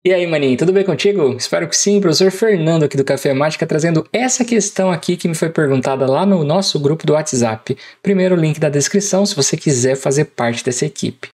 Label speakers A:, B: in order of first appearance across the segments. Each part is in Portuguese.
A: E aí, maninho, tudo bem contigo? Espero que sim, professor Fernando aqui do Café Mágica, trazendo essa questão aqui que me foi perguntada lá no nosso grupo do WhatsApp. Primeiro link da descrição, se você quiser fazer parte dessa equipe.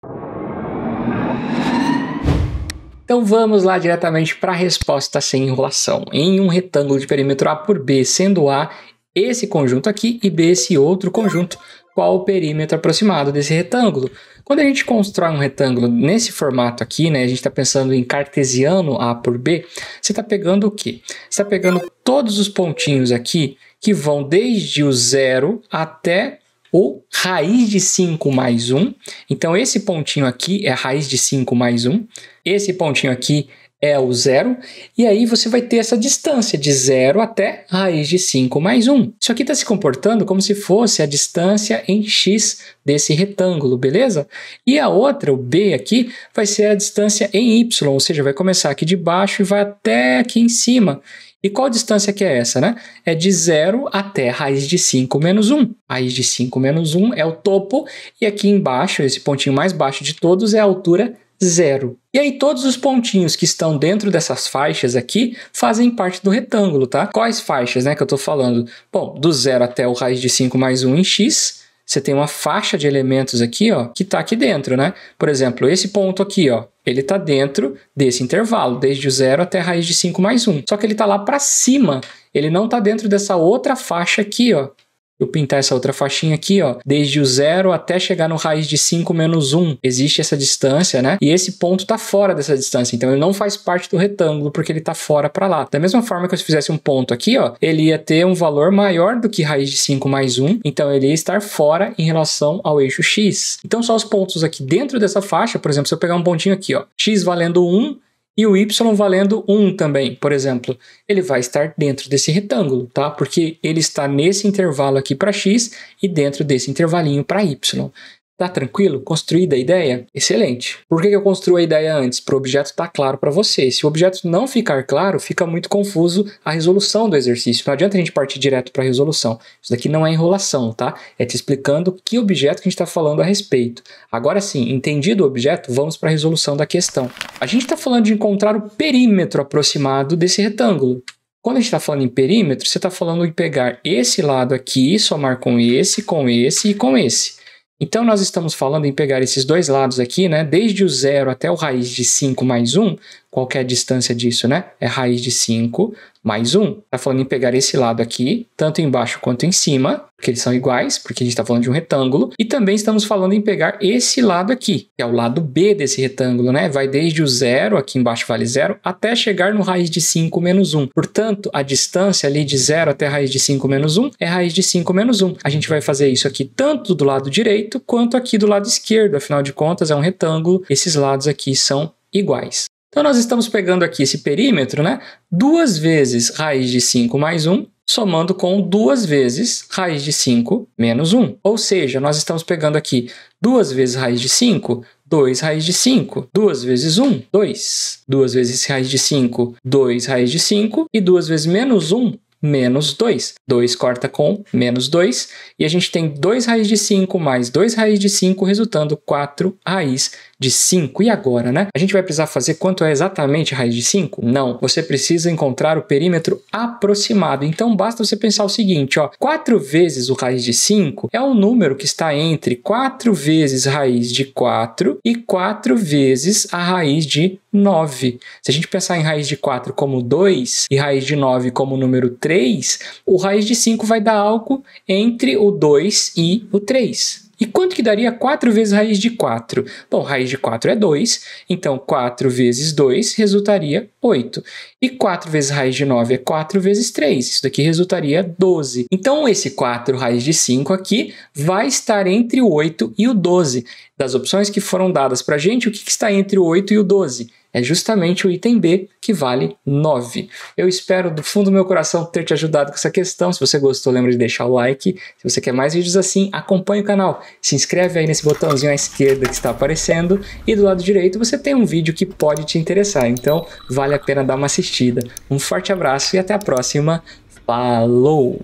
A: Então vamos lá diretamente para a resposta sem enrolação. Em um retângulo de perímetro A por B, sendo A esse conjunto aqui e B esse outro conjunto, qual o perímetro aproximado desse retângulo? Quando a gente constrói um retângulo nesse formato aqui, né, a gente está pensando em cartesiano A por B, você está pegando o quê? Você está pegando todos os pontinhos aqui que vão desde o 0 até o raiz de 5 mais 1. Então, esse pontinho aqui é a raiz de 5 mais 1. Esse pontinho aqui é o 0. E aí você vai ter essa distância de 0 até a raiz de 5 mais 1. Isso aqui está se comportando como se fosse a distância em x desse retângulo, beleza? E a outra, o b aqui, vai ser a distância em y, ou seja, vai começar aqui de baixo e vai até aqui em cima. E qual distância que é essa, né? É de 0 até a raiz de 5 menos 1. A raiz de 5 menos 1 é o topo, e aqui embaixo, esse pontinho mais baixo de todos, é a altura 0. E aí todos os pontinhos que estão dentro dessas faixas aqui fazem parte do retângulo, tá? Quais faixas, né, que eu tô falando? Bom, do 0 até o raiz de 5 mais 1 em x, você tem uma faixa de elementos aqui, ó, que tá aqui dentro, né? Por exemplo, esse ponto aqui, ó, ele tá dentro desse intervalo, desde o 0 até a raiz de 5 mais 1. Só que ele tá lá para cima, ele não tá dentro dessa outra faixa aqui, ó. Eu pintar essa outra faixinha aqui, ó, desde o 0 até chegar no raiz de 5 menos 1. Existe essa distância, né? E esse ponto está fora dessa distância, então ele não faz parte do retângulo, porque ele está fora para lá. Da mesma forma que eu fizesse um ponto aqui, ó, ele ia ter um valor maior do que raiz de 5 mais 1, então ele ia estar fora em relação ao eixo x. Então só os pontos aqui dentro dessa faixa, por exemplo, se eu pegar um pontinho aqui, ó, x valendo 1, e o y valendo 1 também, por exemplo, ele vai estar dentro desse retângulo, tá? Porque ele está nesse intervalo aqui para x e dentro desse intervalinho para y. Tá tranquilo? Construída a ideia? Excelente. Por que eu construo a ideia antes? Para o objeto estar claro para você. Se o objeto não ficar claro, fica muito confuso a resolução do exercício. Não adianta a gente partir direto para a resolução. Isso daqui não é enrolação, tá? É te explicando que objeto que a gente está falando a respeito. Agora sim, entendido o objeto, vamos para a resolução da questão. A gente está falando de encontrar o perímetro aproximado desse retângulo. Quando a gente está falando em perímetro, você está falando em pegar esse lado aqui, somar com esse e com esse. Então, nós estamos falando em pegar esses dois lados aqui, né? Desde o 0 até o raiz de 5 mais 1. Qual que é a distância disso, né? É raiz de 5 mais 1. Está falando em pegar esse lado aqui, tanto embaixo quanto em cima, porque eles são iguais, porque a gente está falando de um retângulo. E também estamos falando em pegar esse lado aqui, que é o lado B desse retângulo, né? Vai desde o 0, aqui embaixo vale 0, até chegar no raiz de 5 menos 1. Portanto, a distância ali de 0 até a raiz de 5 menos 1 é raiz de 5 menos 1. A gente vai fazer isso aqui tanto do lado direito quanto aqui do lado esquerdo. Afinal de contas, é um retângulo. Esses lados aqui são iguais. Então, nós estamos pegando aqui esse perímetro, né? 2 vezes raiz de 5 mais 1, somando com 2 vezes raiz de 5 menos 1. Ou seja, nós estamos pegando aqui 2 vezes raiz de 5, 2 raiz de 5. 2 vezes 1, 2. 2 vezes raiz de 5, 2 raiz de 5. E 2 vezes menos 1, menos 2. 2 corta com menos 2. E a gente tem 2 raiz de 5 mais 2 raiz de 5, resultando 4 raiz de 5. E agora, né? A gente vai precisar fazer quanto é exatamente a raiz de 5? Não. Você precisa encontrar o perímetro aproximado. Então, basta você pensar o seguinte, ó. 4 vezes o raiz de 5 é um número que está entre 4 vezes raiz de 4 e 4 vezes a raiz de 9. Se a gente pensar em raiz de 4 como 2 e raiz de 9 como número 3, o raiz de 5 vai dar algo entre o 2 e o 3. E quanto que daria 4 vezes raiz de 4? Bom, raiz de 4 é 2, então 4 vezes 2 resultaria 8. E 4 vezes raiz de 9 é 4 vezes 3, isso daqui resultaria 12. Então esse 4 raiz de 5 aqui vai estar entre o 8 e o 12. Das opções que foram dadas para a gente, o que está entre o 8 e o 12? É justamente o item B, que vale 9. Eu espero do fundo do meu coração ter te ajudado com essa questão. Se você gostou, lembra de deixar o like. Se você quer mais vídeos assim, acompanhe o canal. Se inscreve aí nesse botãozinho à esquerda que está aparecendo. E do lado direito você tem um vídeo que pode te interessar. Então, vale a pena dar uma assistida. Um forte abraço e até a próxima. Falou!